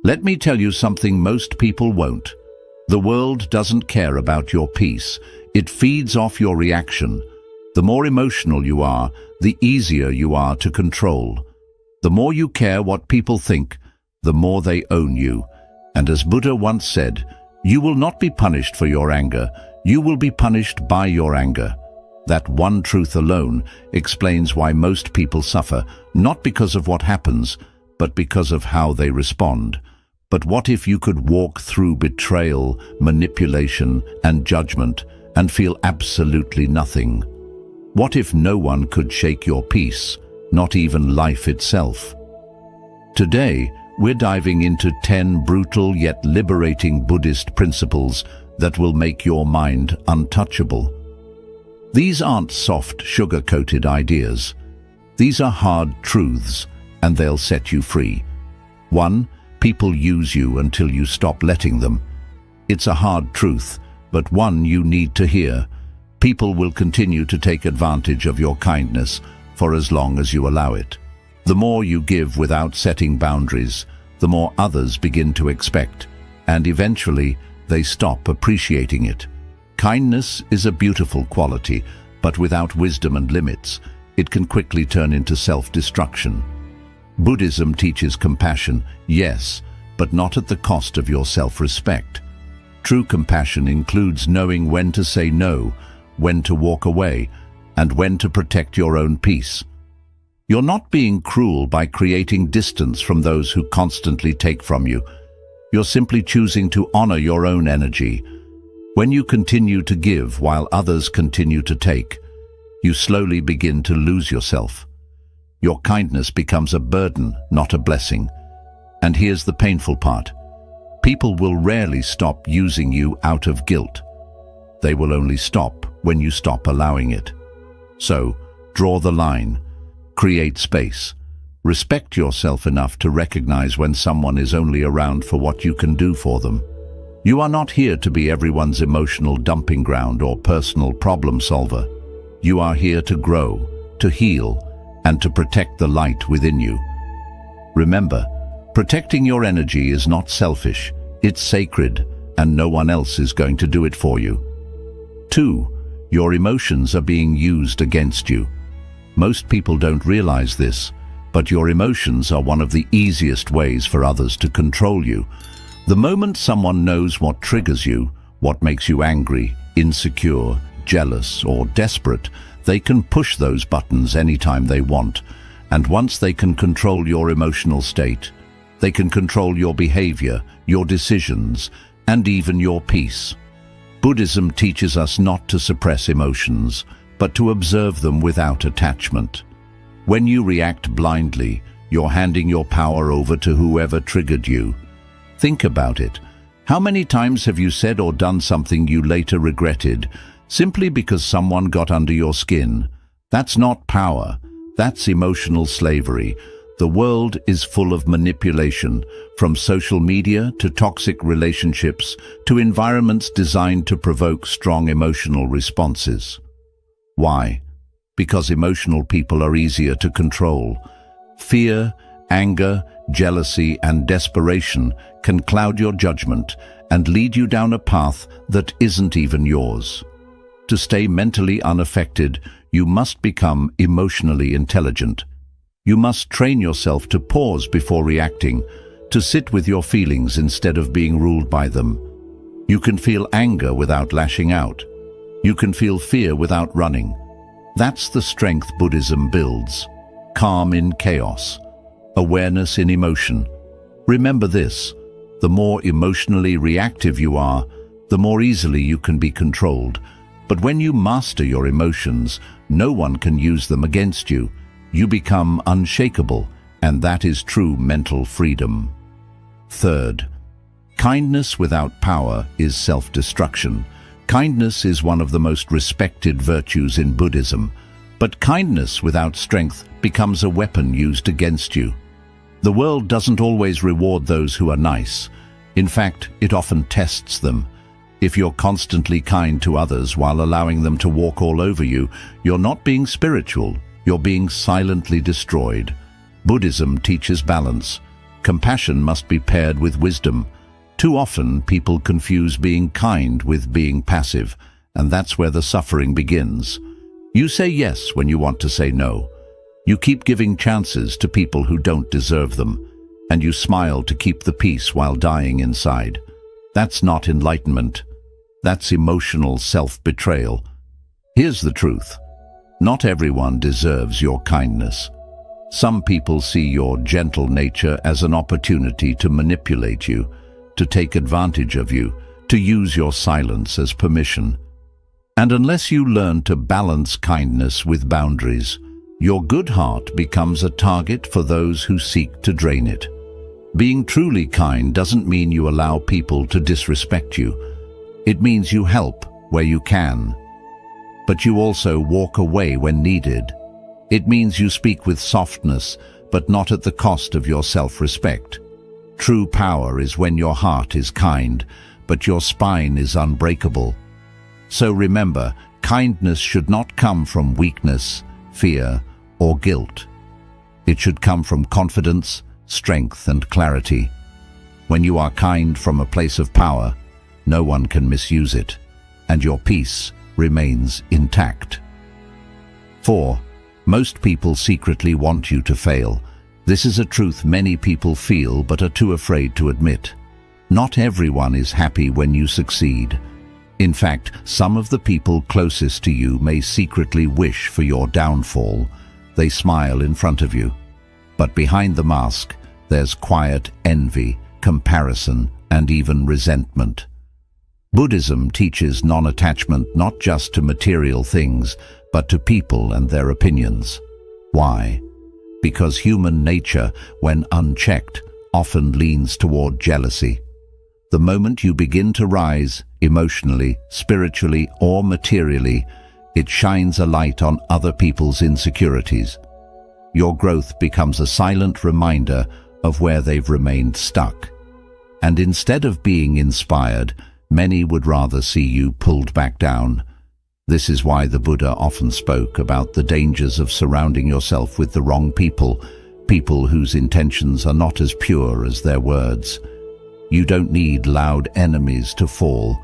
Let me tell you something most people won't. The world doesn't care about your peace. It feeds off your reaction. The more emotional you are, the easier you are to control. The more you care what people think, the more they own you. And as Buddha once said, you will not be punished for your anger, you will be punished by your anger. That one truth alone explains why most people suffer, not because of what happens, but because of how they respond. But what if you could walk through betrayal, manipulation, and judgment and feel absolutely nothing? What if no one could shake your peace, not even life itself? Today, we're diving into 10 brutal yet liberating Buddhist principles that will make your mind untouchable. These aren't soft, sugar-coated ideas. These are hard truths, and they'll set you free. 1. People use you until you stop letting them. It's a hard truth, but one you need to hear. People will continue to take advantage of your kindness for as long as you allow it. The more you give without setting boundaries, the more others begin to expect, and eventually they stop appreciating it. Kindness is a beautiful quality, but without wisdom and limits, it can quickly turn into self-destruction. Buddhism teaches compassion, yes, but not at the cost of your self-respect. True compassion includes knowing when to say no, when to walk away, and when to protect your own peace. You're not being cruel by creating distance from those who constantly take from you. You're simply choosing to honor your own energy. When you continue to give while others continue to take, you slowly begin to lose yourself. Your kindness becomes a burden, not a blessing. And here's the painful part. People will rarely stop using you out of guilt. They will only stop when you stop allowing it. So, draw the line. Create space. Respect yourself enough to recognize when someone is only around for what you can do for them. You are not here to be everyone's emotional dumping ground or personal problem solver. You are here to grow, to heal, and to protect the light within you. Remember, protecting your energy is not selfish, it's sacred, and no one else is going to do it for you. 2. Your emotions are being used against you. Most people don't realize this, but your emotions are one of the easiest ways for others to control you. The moment someone knows what triggers you, what makes you angry, insecure, jealous, or desperate, they can push those buttons anytime they want. And once they can control your emotional state, they can control your behavior, your decisions, and even your peace. Buddhism teaches us not to suppress emotions, but to observe them without attachment. When you react blindly, you're handing your power over to whoever triggered you. Think about it. How many times have you said or done something you later regretted, simply because someone got under your skin? That's not power. That's emotional slavery. The world is full of manipulation, from social media to toxic relationships to environments designed to provoke strong emotional responses. Why? Because emotional people are easier to control. Fear, anger, jealousy, and desperation can cloud your judgment and lead you down a path that isn't even yours. To stay mentally unaffected, you must become emotionally intelligent. You must train yourself to pause before reacting, to sit with your feelings instead of being ruled by them. You can feel anger without lashing out. You can feel fear without running. That's the strength Buddhism builds. Calm in chaos. Awareness in emotion. Remember this: the more emotionally reactive you are, the more easily you can be controlled. But when you master your emotions, no one can use them against you. You become unshakable, and that is true mental freedom. 3rd, kindness without power is self-destruction. Kindness is one of the most respected virtues in Buddhism, but kindness without strength becomes a weapon used against you. The world doesn't always reward those who are nice. In fact, it often tests them. If you're constantly kind to others while allowing them to walk all over you, you're not being spiritual, you're being silently destroyed. Buddhism teaches balance. Compassion must be paired with wisdom. Too often, people confuse being kind with being passive, and that's where the suffering begins. You say yes when you want to say no. You keep giving chances to people who don't deserve them, and you smile to keep the peace while dying inside. That's not enlightenment. That's emotional self-betrayal. Here's the truth. Not everyone deserves your kindness. Some people see your gentle nature as an opportunity to manipulate you, to take advantage of you, to use your silence as permission. And unless you learn to balance kindness with boundaries, your good heart becomes a target for those who seek to drain it. Being truly kind doesn't mean you allow people to disrespect you. It means you help where you can. But you also walk away when needed. It means you speak with softness, but not at the cost of your self-respect. True power is when your heart is kind, but your spine is unbreakable. So remember, kindness should not come from weakness, fear, or guilt. It should come from confidence, strength, and clarity. When you are kind from a place of power, no one can misuse it, and your peace remains intact. 4. Most people secretly want you to fail. This is a truth many people feel but are too afraid to admit. Not everyone is happy when you succeed. In fact, some of the people closest to you may secretly wish for your downfall. They smile in front of you. But behind the mask, there's quiet envy, comparison, and even resentment. Buddhism teaches non-attachment not just to material things, but to people and their opinions. Why? Because human nature, when unchecked, often leans toward jealousy. The moment you begin to rise, emotionally, spiritually, or materially, it shines a light on other people's insecurities. Your growth becomes a silent reminder of where they've remained stuck. And instead of being inspired, many would rather see you pulled back down. This is why the Buddha often spoke about the dangers of surrounding yourself with the wrong people, people whose intentions are not as pure as their words. You don't need loud enemies to fall.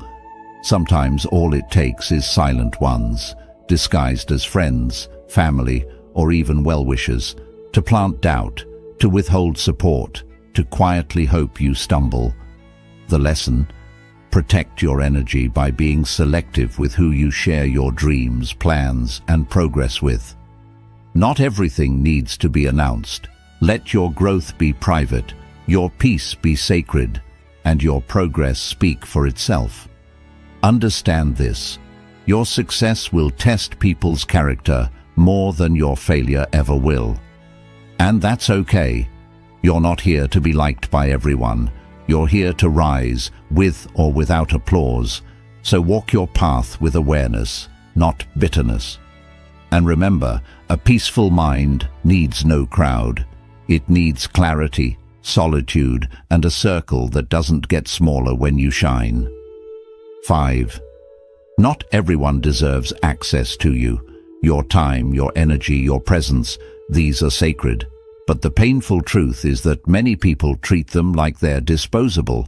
Sometimes all it takes is silent ones, disguised as friends, family, or even well-wishers, to plant doubt, to withhold support, to quietly hope you stumble. The lesson: protect your energy by being selective with who you share your dreams, plans, and progress with. Not everything needs to be announced. Let your growth be private, your peace be sacred, and your progress speak for itself. Understand this: your success will test people's character more than your failure ever will. And that's okay. You're not here to be liked by everyone. You're here to rise, with or without applause. So walk your path with awareness, not bitterness. And remember, a peaceful mind needs no crowd. It needs clarity, solitude, and a circle that doesn't get smaller when you shine. 5. Not everyone deserves access to you. Your time, your energy, your presence, these are sacred. But the painful truth is that many people treat them like they're disposable.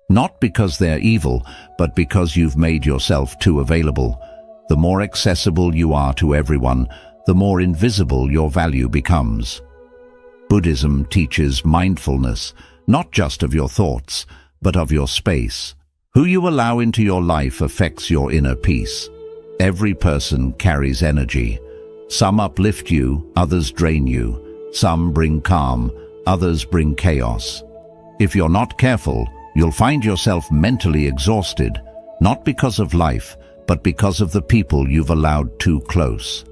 Not because they're evil, but because you've made yourself too available. The more accessible you are to everyone, the more invisible your value becomes. Buddhism teaches mindfulness, not just of your thoughts, but of your space. Who you allow into your life affects your inner peace. Every person carries energy. Some uplift you, others drain you. Some bring calm, others bring chaos. If you're not careful, you'll find yourself mentally exhausted, not because of life, but because of the people you've allowed too close.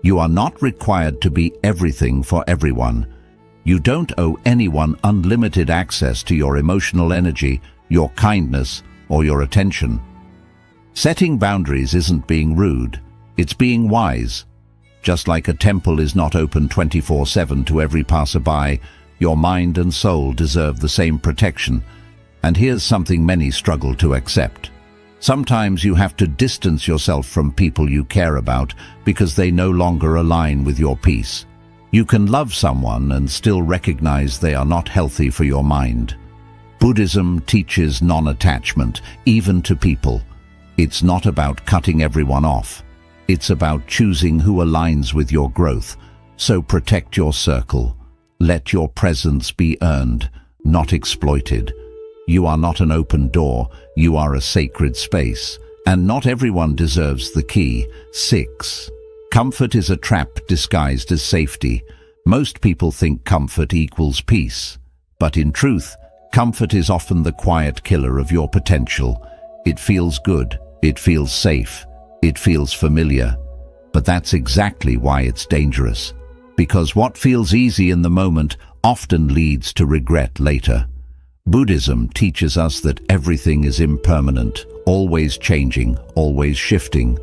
You are not required to be everything for everyone. You don't owe anyone unlimited access to your emotional energy, your kindness, or your attention. Setting boundaries isn't being rude, it's being wise. Just like a temple is not open 24/7 to every passerby, your mind and soul deserve the same protection. And here's something many struggle to accept. Sometimes you have to distance yourself from people you care about because they no longer align with your peace. You can love someone and still recognize they are not healthy for your mind. Buddhism teaches non-attachment, even to people. It's not about cutting everyone off. It's about choosing who aligns with your growth. So protect your circle. Let your presence be earned, not exploited. You are not an open door, you are a sacred space. And not everyone deserves the key. 6. Comfort is a trap disguised as safety. Most people think comfort equals peace. But in truth, comfort is often the quiet killer of your potential. It feels good, it feels safe, it feels familiar. But that's exactly why it's dangerous. Because what feels easy in the moment often leads to regret later. Buddhism teaches us that everything is impermanent, always changing, always shifting.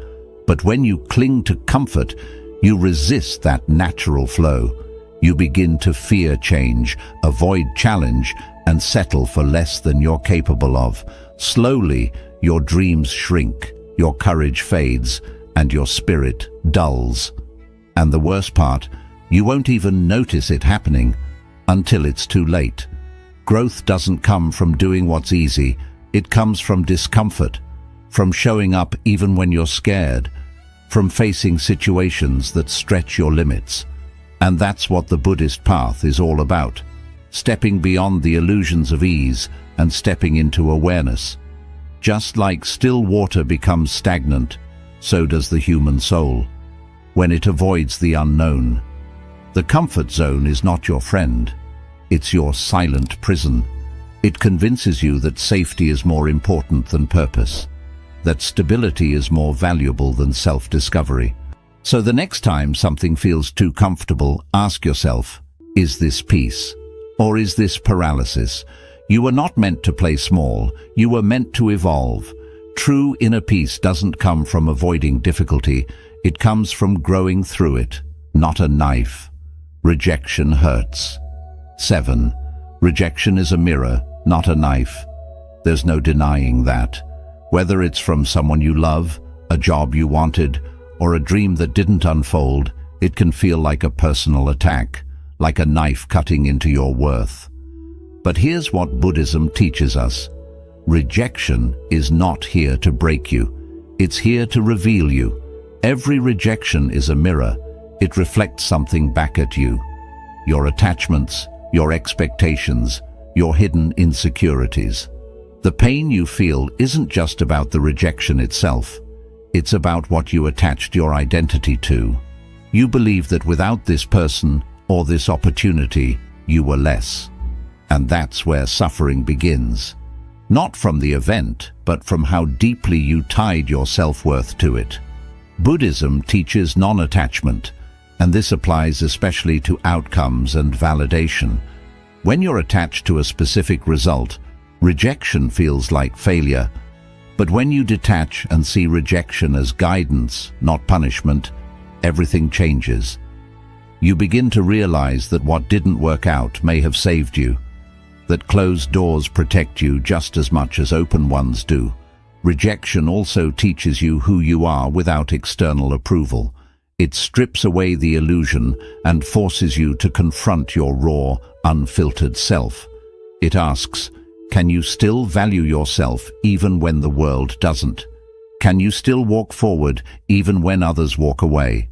But when you cling to comfort, you resist that natural flow. You begin to fear change, avoid challenge, and settle for less than you're capable of. Slowly, your dreams shrink, your courage fades, and your spirit dulls. And the worst part, you won't even notice it happening until it's too late. Growth doesn't come from doing what's easy. It comes from discomfort, from showing up even when you're scared, from facing situations that stretch your limits. And that's what the Buddhist path is all about. Stepping beyond the illusions of ease and stepping into awareness. Just like still water becomes stagnant, so does the human soul, when it avoids the unknown. The comfort zone is not your friend. It's your silent prison. It convinces you that safety is more important than purpose, that stability is more valuable than self-discovery. So the next time something feels too comfortable, ask yourself, is this peace? Or is this paralysis? You were not meant to play small. You were meant to evolve. True inner peace doesn't come from avoiding difficulty. It comes from growing through it, not a knife. Rejection hurts. 7. Rejection is a mirror, not a knife. There's no denying that. Whether it's from someone you love, a job you wanted, or a dream that didn't unfold, it can feel like a personal attack, like a knife cutting into your worth. But here's what Buddhism teaches us. Rejection is not here to break you. It's here to reveal you. Every rejection is a mirror. It reflects something back at you. Your attachments, your expectations, your hidden insecurities. The pain you feel isn't just about the rejection itself. It's about what you attached your identity to. You believe that without this person or this opportunity, you were less. And that's where suffering begins. Not from the event, but from how deeply you tied your self-worth to it. Buddhism teaches non-attachment, and this applies especially to outcomes and validation. When you're attached to a specific result, rejection feels like failure. But when you detach and see rejection as guidance, not punishment, everything changes. You begin to realize that what didn't work out may have saved you, that closed doors protect you just as much as open ones do. Rejection also teaches you who you are without external approval. It strips away the illusion and forces you to confront your raw, unfiltered self. It asks, can you still value yourself even when the world doesn't? Can you still walk forward even when others walk away?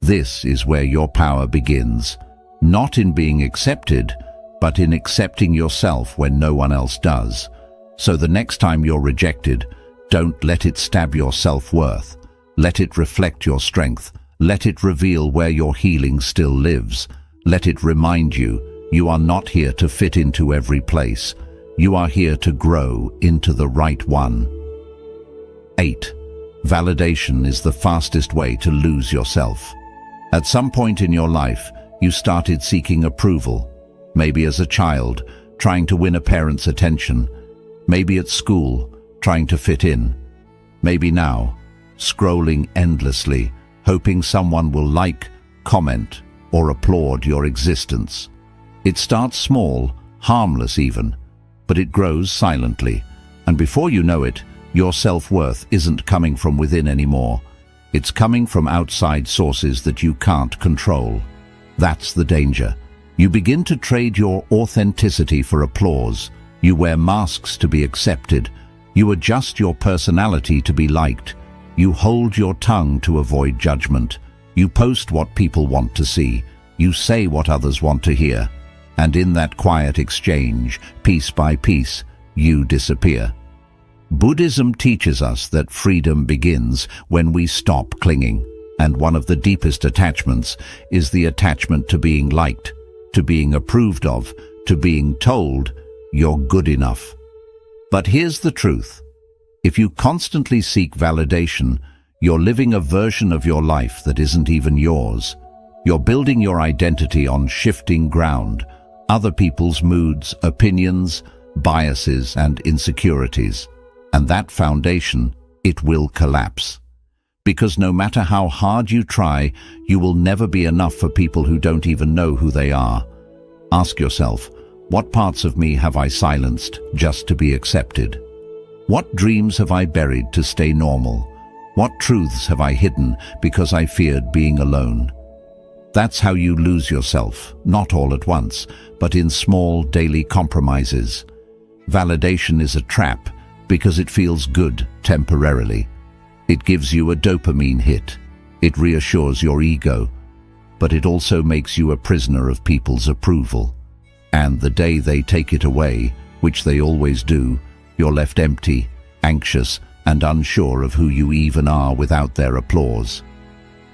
This is where your power begins, not in being accepted, but in accepting yourself when no one else does. So the next time you're rejected, don't let it stab your self-worth. Let it reflect your strength. Let it reveal where your healing still lives. Let it remind you, you are not here to fit into every place. You are here to grow into the right one. 8. Validation is the fastest way to lose yourself. At some point in your life, you started seeking approval. Maybe as a child, trying to win a parent's attention. Maybe at school, trying to fit in. Maybe now, scrolling endlessly, hoping someone will like, comment, or applaud your existence. It starts small, harmless even, but it grows silently, and before you know it, your self-worth isn't coming from within anymore. It's coming from outside sources that you can't control. That's the danger. You begin to trade your authenticity for applause. You wear masks to be accepted. You adjust your personality to be liked. You hold your tongue to avoid judgment. You post what people want to see. You say what others want to hear. And in that quiet exchange, piece by piece, you disappear. Buddhism teaches us that freedom begins when we stop clinging. And one of the deepest attachments is the attachment to being liked, to being approved of, to being told you're good enough. But here's the truth. If you constantly seek validation, you're living a version of your life that isn't even yours. You're building your identity on shifting ground, other people's moods, opinions, biases, and insecurities. And that foundation, it will collapse. Because no matter how hard you try, you will never be enough for people who don't even know who they are. Ask yourself, what parts of me have I silenced just to be accepted? What dreams have I buried to stay normal? What truths have I hidden because I feared being alone? That's how you lose yourself, not all at once, but in small daily compromises. Validation is a trap because it feels good temporarily. It gives you a dopamine hit. It reassures your ego, but it also makes you a prisoner of people's approval. And the day they take it away, which they always do, you're left empty, anxious, and unsure of who you even are without their applause.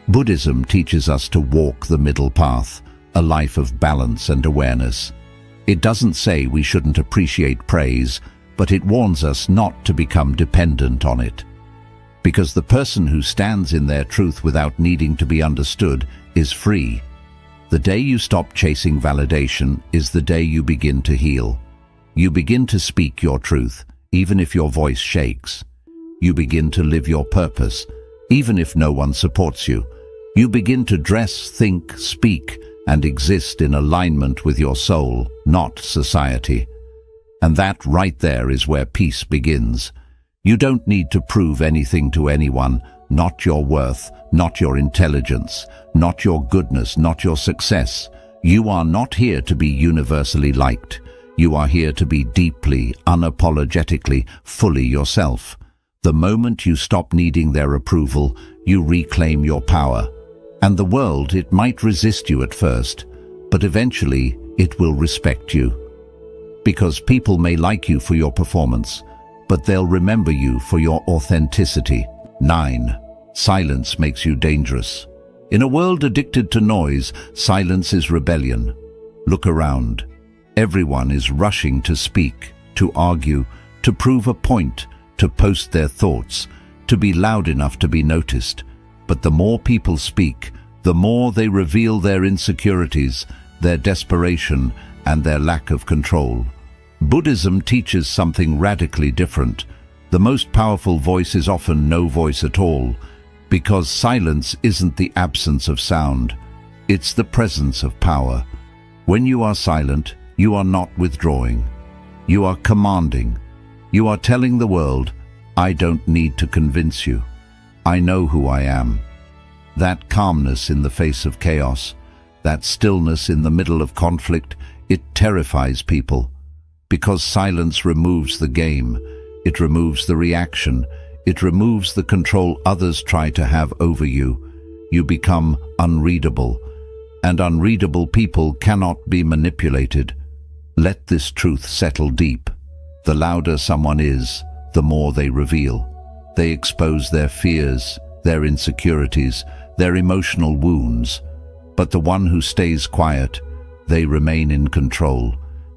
Buddhism teaches us to walk the middle path, a life of balance and awareness. It doesn't say we shouldn't appreciate praise, but it warns us not to become dependent on it. Because the person who stands in their truth without needing to be understood is free. The day you stop chasing validation is the day you begin to heal. You begin to speak your truth, even if your voice shakes. You begin to live your purpose, even if no one supports you. You begin to dress, think, speak, and exist in alignment with your soul, not society. And that right there is where peace begins. You don't need to prove anything to anyone, not your worth, not your intelligence, not your goodness, not your success. You are not here to be universally liked. You are here to be deeply, unapologetically, fully yourself. The moment you stop needing their approval, you reclaim your power. And the world, it might resist you at first, but eventually it will respect you. Because people may like you for your performance, but they'll remember you for your authenticity. 9. Silence makes you dangerous. In a world addicted to noise, silence is rebellion. Look around. Everyone is rushing to speak, to argue, to prove a point, to post their thoughts, to be loud enough to be noticed. But the more people speak, the more they reveal their insecurities, their desperation, and their lack of control. Buddhism teaches something radically different. The most powerful voice is often no voice at all, because silence isn't the absence of sound. It's the presence of power. When you are silent, you are not withdrawing. You are commanding. You are telling the world, I don't need to convince you. I know who I am. That calmness in the face of chaos, that stillness in the middle of conflict, it terrifies people. Because silence removes the game, it removes the reaction, it removes the control others try to have over you. You become unreadable, and unreadable people cannot be manipulated. Let this truth settle deep. The louder someone is, the more they reveal. They expose their fears, their insecurities, their emotional wounds. But the one who stays quiet, they remain in control.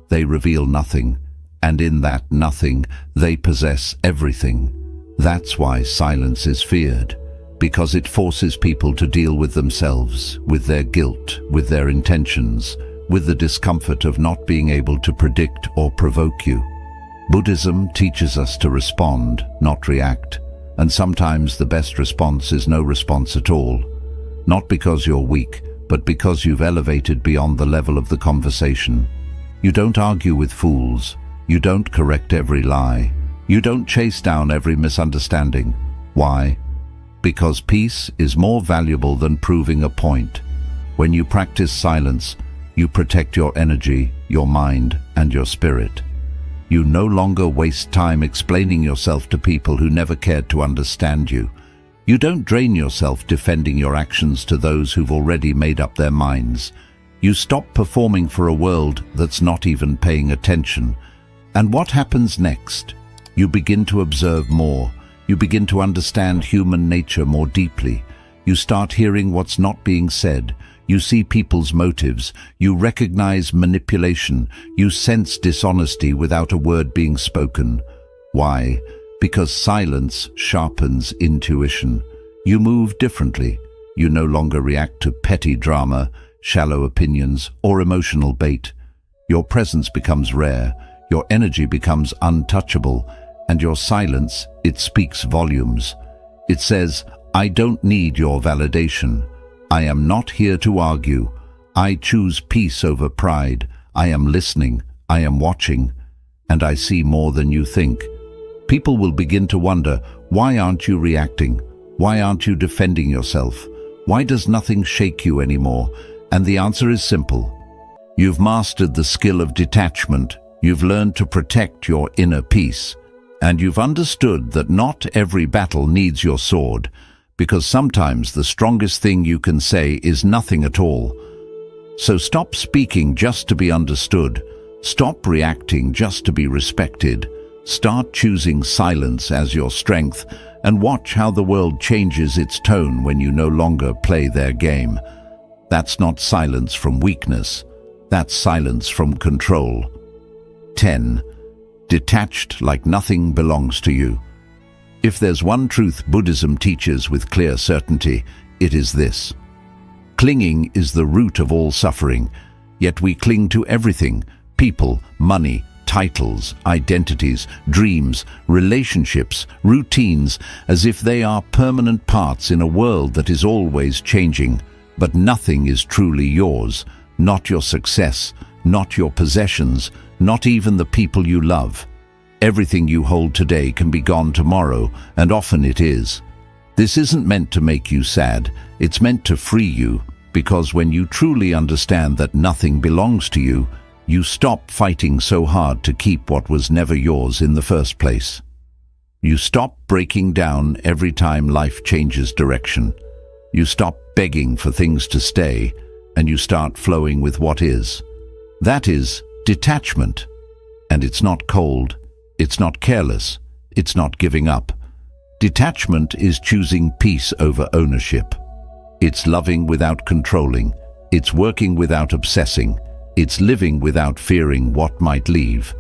They reveal nothing, and in that nothing, they possess everything. That's why silence is feared, because it forces people to deal with themselves, with their guilt, with their intentions, with the discomfort of not being able to predict or provoke you. Buddhism teaches us to respond, not react, and sometimes the best response is no response at all. Not because you're weak, but because you've elevated beyond the level of the conversation. You don't argue with fools. You don't correct every lie. You don't chase down every misunderstanding. Why? Because peace is more valuable than proving a point. When you practice silence, you protect your energy, your mind, and your spirit. You no longer waste time explaining yourself to people who never cared to understand you. You don't drain yourself defending your actions to those who've already made up their minds. You stop performing for a world that's not even paying attention. And what happens next? You begin to observe more. You begin to understand human nature more deeply. You start hearing what's not being said. You see people's motives. You recognize manipulation. You sense dishonesty without a word being spoken. Why? Because silence sharpens intuition. You move differently. You no longer react to petty drama, shallow opinions, or emotional bait. Your presence becomes rare. Your energy becomes untouchable. And your silence, it speaks volumes. It says, I don't need your validation. I am not here to argue. I choose peace over pride. I am listening. I am watching. And I see more than you think. People will begin to wonder, why aren't you reacting? Why aren't you defending yourself? Why does nothing shake you anymore? And the answer is simple. You've mastered the skill of detachment. You've learned to protect your inner peace. And you've understood that not every battle needs your sword, because sometimes the strongest thing you can say is nothing at all. So stop speaking just to be understood. Stop reacting just to be respected. Start choosing silence as your strength, and watch how the world changes its tone when you no longer play their game. That's not silence from weakness. That's silence from control. 10. Detached like nothing belongs to you. If there's one truth Buddhism teaches with clear certainty, it is this. Clinging is the root of all suffering, yet we cling to everything: people, money, titles, identities, dreams, relationships, routines, as if they are permanent parts in a world that is always changing. But nothing is truly yours, not your success, not your possessions, not even the people you love. Everything you hold today can be gone tomorrow, and often it is. This isn't meant to make you sad, it's meant to free you, because when you truly understand that nothing belongs to you, you stop fighting so hard to keep what was never yours in the first place. You stop breaking down every time life changes direction. You stop begging for things to stay, and you start flowing with what is. That is detachment. And it's not cold, it's not careless, it's not giving up. Detachment is choosing peace over ownership. It's loving without controlling. It's working without obsessing. It's living without fearing what might leave.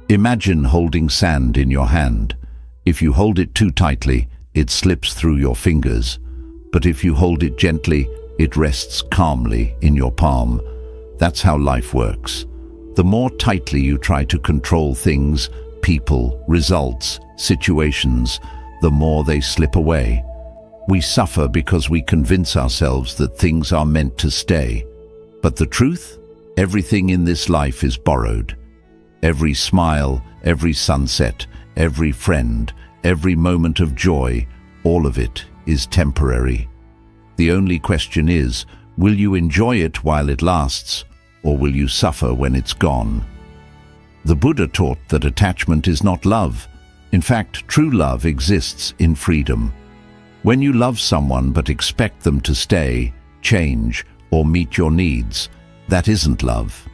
Imagine holding sand in your hand. If you hold it too tightly, it slips through your fingers. But if you hold it gently, it rests calmly in your palm. That's how life works. The more tightly you try to control things, people, results, situations, the more they slip away. We suffer because we convince ourselves that things are meant to stay. But the truth? Everything in this life is borrowed. Every smile, every sunset, every friend, every moment of joy, all of it is temporary. The only question is, will you enjoy it while it lasts, or will you suffer when it's gone? The Buddha taught that attachment is not love. In fact, true love exists in freedom. When you love someone but expect them to stay, change, or meet your needs, that isn't love.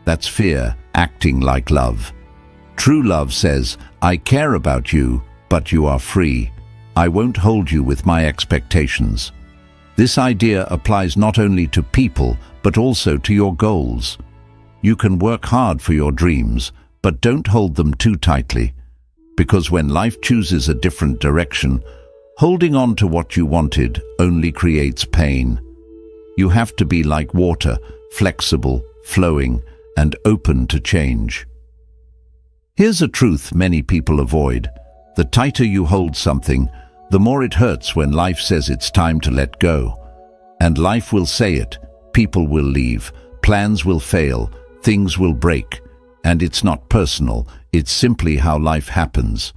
That's fear acting like love. True love says, I care about you, but you are free. I won't hold you with my expectations. This idea applies not only to people, but also to your goals. You can work hard for your dreams, but don't hold them too tightly. Because when life chooses a different direction, holding on to what you wanted only creates pain. You have to be like water, flexible, flowing, and open to change. Here's a truth many people avoid. The tighter you hold something, the more it hurts when life says it's time to let go. And life will say it. People will leave. Plans will fail. Things will break. And it's not personal. It's simply how life happens.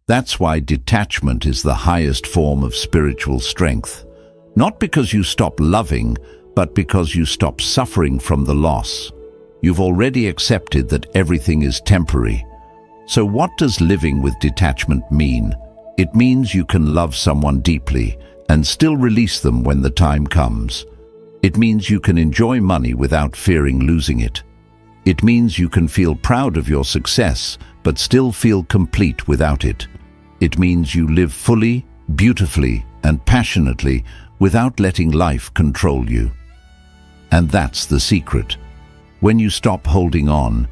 That's why detachment is the highest form of spiritual strength. Not because you stop loving, but because you stop suffering from the loss. You've already accepted that everything is temporary. So what does living with detachment mean? It means you can love someone deeply and still release them when the time comes. It means you can enjoy money without fearing losing it. It means you can feel proud of your success but still feel complete without it. It means you live fully, beautifully, and passionately without letting life control you. And that's the secret. When you stop holding on,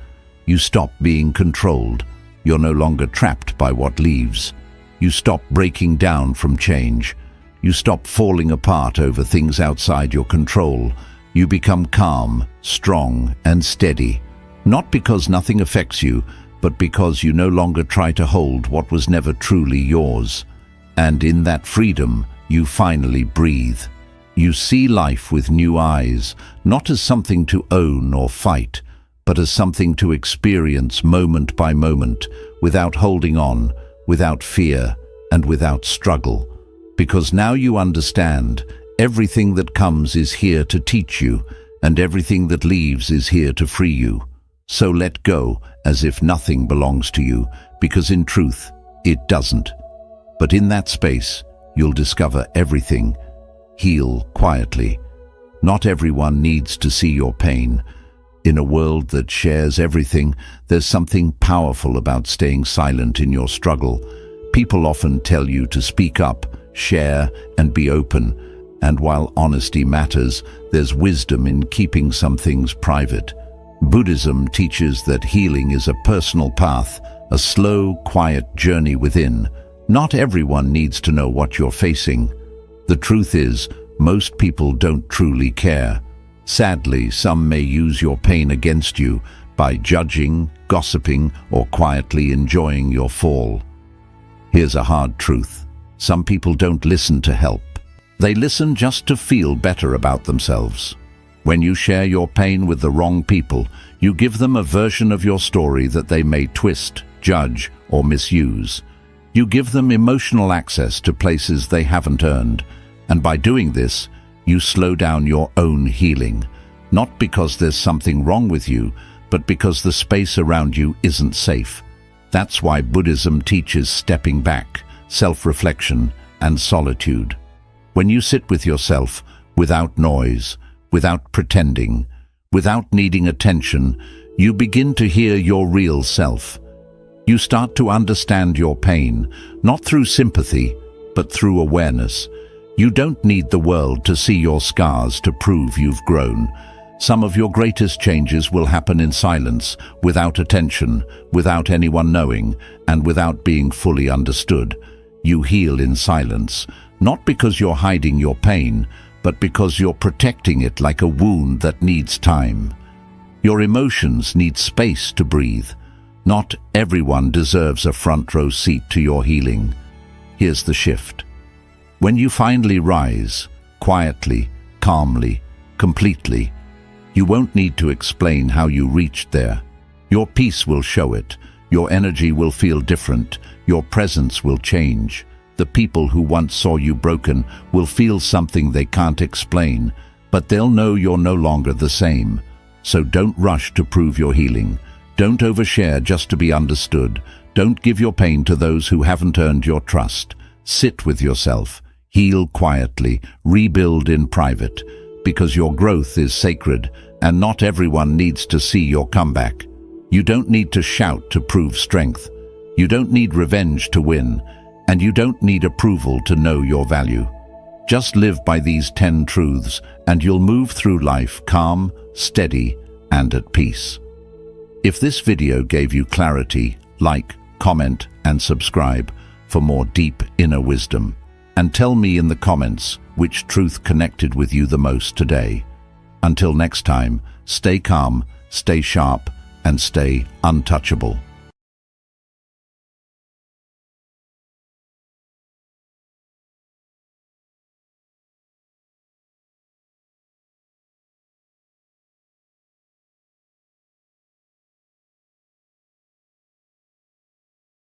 you stop being controlled. You're no longer trapped by what leaves. You stop breaking down from change. You stop falling apart over things outside your control. You become calm, strong, and steady. Not because nothing affects you, but because you no longer try to hold what was never truly yours. And in that freedom, you finally breathe. You see life with new eyes, not as something to own or fight, but as something to experience moment by moment, without holding on, without fear, and without struggle. Because now you understand, everything that comes is here to teach you, and everything that leaves is here to free you. So let go as if nothing belongs to you, because in truth, it doesn't. But in that space, you'll discover everything. Heal quietly. Not everyone needs to see your pain. In a world that shares everything, there's something powerful about staying silent in your struggle. People often tell you to speak up, share, and be open. And while honesty matters, there's wisdom in keeping some things private. Buddhism teaches that healing is a personal path, a slow, quiet journey within. Not everyone needs to know what you're facing. The truth is, most people don't truly care. Sadly, some may use your pain against you by judging, gossiping, or quietly enjoying your fall. Here's a hard truth. Some people don't listen to help. They listen just to feel better about themselves. When you share your pain with the wrong people, you give them a version of your story that they may twist, judge, or misuse. You give them emotional access to places they haven't earned, and by doing this, you slow down your own healing, not because there's something wrong with you, but because the space around you isn't safe. That's why Buddhism teaches stepping back, self-reflection, and solitude. When you sit with yourself, without noise, without pretending, without needing attention, you begin to hear your real self. You start to understand your pain, not through sympathy, but through awareness. You don't need the world to see your scars to prove you've grown. Some of your greatest changes will happen in silence, without attention, without anyone knowing, and without being fully understood. You heal in silence, not because you're hiding your pain, but because you're protecting it like a wound that needs time. Your emotions need space to breathe. Not everyone deserves a front row seat to your healing. Here's the shift. When you finally rise, quietly, calmly, completely, you won't need to explain how you reached there. Your peace will show it. Your energy will feel different. Your presence will change. The people who once saw you broken will feel something they can't explain, but they'll know you're no longer the same. So don't rush to prove your healing. Don't overshare just to be understood. Don't give your pain to those who haven't earned your trust. Sit with yourself. Heal quietly. Rebuild in private. Because your growth is sacred, and not everyone needs to see your comeback. You don't need to shout to prove strength. You don't need revenge to win. And you don't need approval to know your value. Just live by these 10 truths, and you'll move through life calm, steady, and at peace. If this video gave you clarity, like, comment, and subscribe for more deep inner wisdom. And tell me in the comments which truth connected with you the most today. Until next time, stay calm, stay sharp, and stay untouchable.